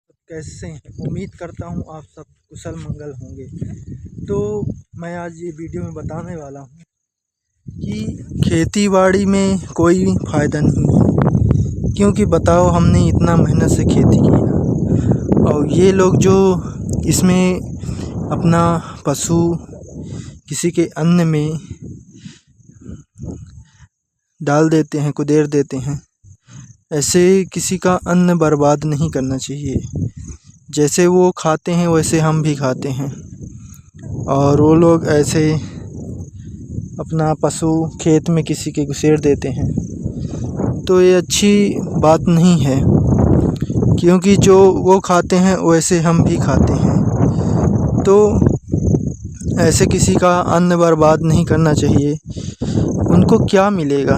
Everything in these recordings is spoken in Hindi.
कैसे हैं? उम्मीद करता हूँ आप सब कुशल मंगल होंगे। तो मैं आज ये वीडियो में बताने वाला हूँ कि खेती बाड़ी में कोई फ़ायदा नहीं है, क्योंकि बताओ हमने इतना मेहनत से खेती किया और ये लोग जो इसमें अपना पशु किसी के अन्न में डाल देते हैं, कुदेर देते हैं। ऐसे किसी का अन्न बर्बाद नहीं करना चाहिए। जैसे वो खाते हैं वैसे हम भी खाते हैं, और वो लोग ऐसे अपना पशु खेत में किसी के घुसेड़ देते हैं, तो ये अच्छी बात नहीं है, क्योंकि जो वो खाते हैं वैसे हम भी खाते हैं। तो ऐसे किसी का अन्न बर्बाद नहीं करना चाहिए। उनको क्या मिलेगा?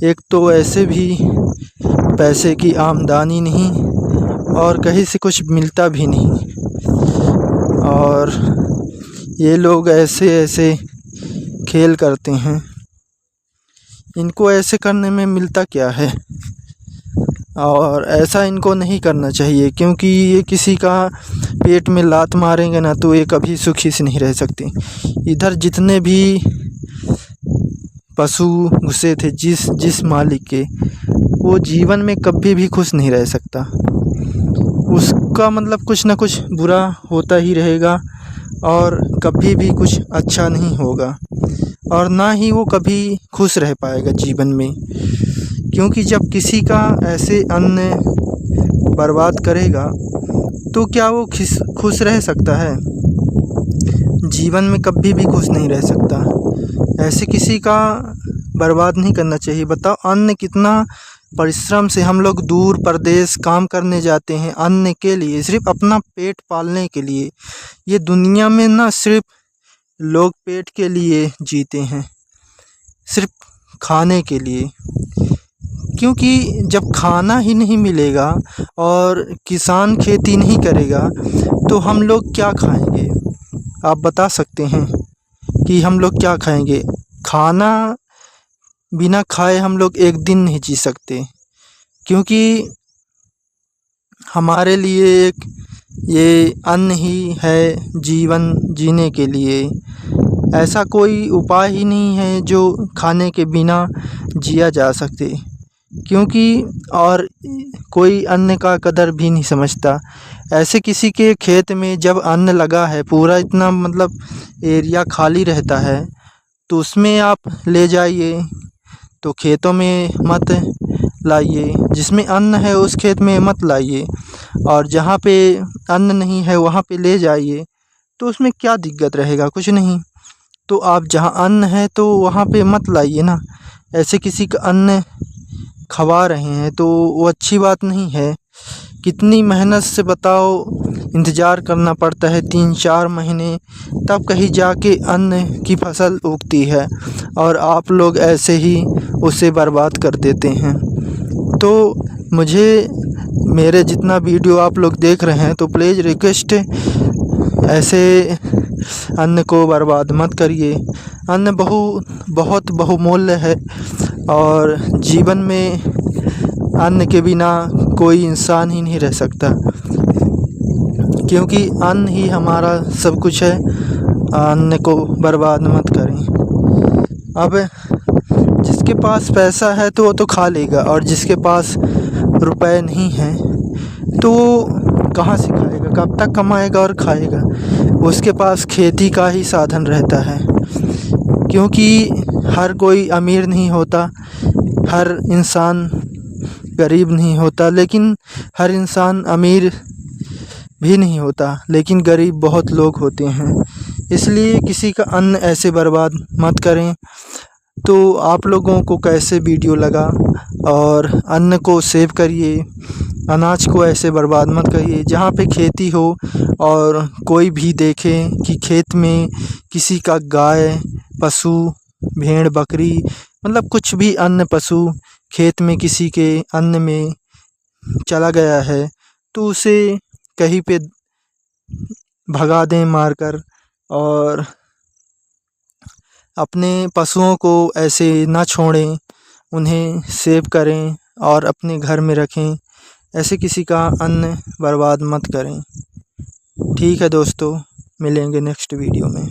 एक तो ऐसे भी पैसे की आमदनी नहीं और कहीं से कुछ मिलता भी नहीं, और ये लोग ऐसे ऐसे खेल करते हैं। इनको ऐसे करने में मिलता क्या है? और ऐसा इनको नहीं करना चाहिए, क्योंकि ये किसी का पेट में लात मारेंगे ना तो ये कभी सुखी से नहीं रह सकते। इधर जितने भी पशु घुसे थे जिस मालिक के, वो जीवन में कभी भी खुश नहीं रह सकता। उसका मतलब कुछ ना कुछ बुरा होता ही रहेगा और कभी भी कुछ अच्छा नहीं होगा, और ना ही वो कभी खुश रह पाएगा जीवन में। क्योंकि जब किसी का ऐसे अन्न बर्बाद करेगा तो क्या वो खुश रह सकता है? जीवन में कभी भी खुश नहीं रह सकता। ऐसे किसी का बर्बाद नहीं करना चाहिए। बताओ, अन्न कितना परिश्रम से हम लोग दूर प्रदेश काम करने जाते हैं अन्न के लिए, सिर्फ अपना पेट पालने के लिए। ये दुनिया में ना सिर्फ लोग पेट के लिए जीते हैं, सिर्फ खाने के लिए। क्योंकि जब खाना ही नहीं मिलेगा और किसान खेती नहीं करेगा तो हम लोग क्या खाएंगे? आप बता सकते हैं कि हम लोग क्या खाएंगे? खाना बिना खाए हम लोग एक दिन नहीं जी सकते, क्योंकि हमारे लिए एक ये अन्न ही है जीवन जीने के लिए। ऐसा कोई उपाय ही नहीं है जो खाने के बिना जिया जा सके, क्योंकि और कोई अन्न का कदर भी नहीं समझता। ऐसे किसी के खेत में जब अन्न लगा है, पूरा इतना मतलब एरिया खाली रहता है, तो उसमें आप ले जाइए, तो खेतों में मत लाइए। जिसमें अन्न है उस खेत में मत लाइए, और जहाँ पे अन्न नहीं है वहाँ पे ले जाइए, तो उसमें क्या दिक्कत रहेगा? कुछ नहीं। तो आप जहाँ अन्न है तो वहाँ पे मत लाइए ना। ऐसे किसी का अन्न खवा रहे हैं तो वो अच्छी बात नहीं है। कितनी मेहनत से बताओ इंतज़ार करना पड़ता है 3-4 महीने, तब कहीं जाके अन्न की फसल उगती है, और आप लोग ऐसे ही उसे बर्बाद कर देते हैं। तो मुझे मेरे जितना वीडियो आप लोग देख रहे हैं, तो प्लीज़ रिक्वेस्ट, ऐसे अन्न को बर्बाद मत करिए। अन्न बहुत बहुमूल्य है, और जीवन में अन्न के बिना कोई इंसान ही नहीं रह सकता, क्योंकि अन्न ही हमारा सब कुछ है। अन्न को बर्बाद मत करें। अब जिसके पास पैसा है तो वो तो खा लेगा, और जिसके पास रुपए नहीं हैं तो वो कहाँ से खाएगा? कब तक कमाएगा और खाएगा? उसके पास खेती का ही साधन रहता है, क्योंकि हर कोई अमीर नहीं होता, हर इंसान गरीब नहीं होता, लेकिन हर इंसान अमीर भी नहीं होता, लेकिन गरीब बहुत लोग होते हैं। इसलिए किसी का अन्न ऐसे बर्बाद मत करें। तो आप लोगों को कैसे वीडियो लगा? और अन्न को सेव करिए, अनाज को ऐसे बर्बाद मत करिए। जहाँ पे खेती हो और कोई भी देखे कि खेत में किसी का गाय, पशु, भेड़, बकरी, मतलब कुछ भी अन्य पशु खेत में किसी के अन्न में चला गया है, तो उसे कहीं पे भगा दें मारकर, और अपने पशुओं को ऐसे ना छोड़ें, उन्हें सेव करें और अपने घर में रखें। ऐसे किसी का अन्न बर्बाद मत करें। ठीक है दोस्तों, मिलेंगे नेक्स्ट वीडियो में।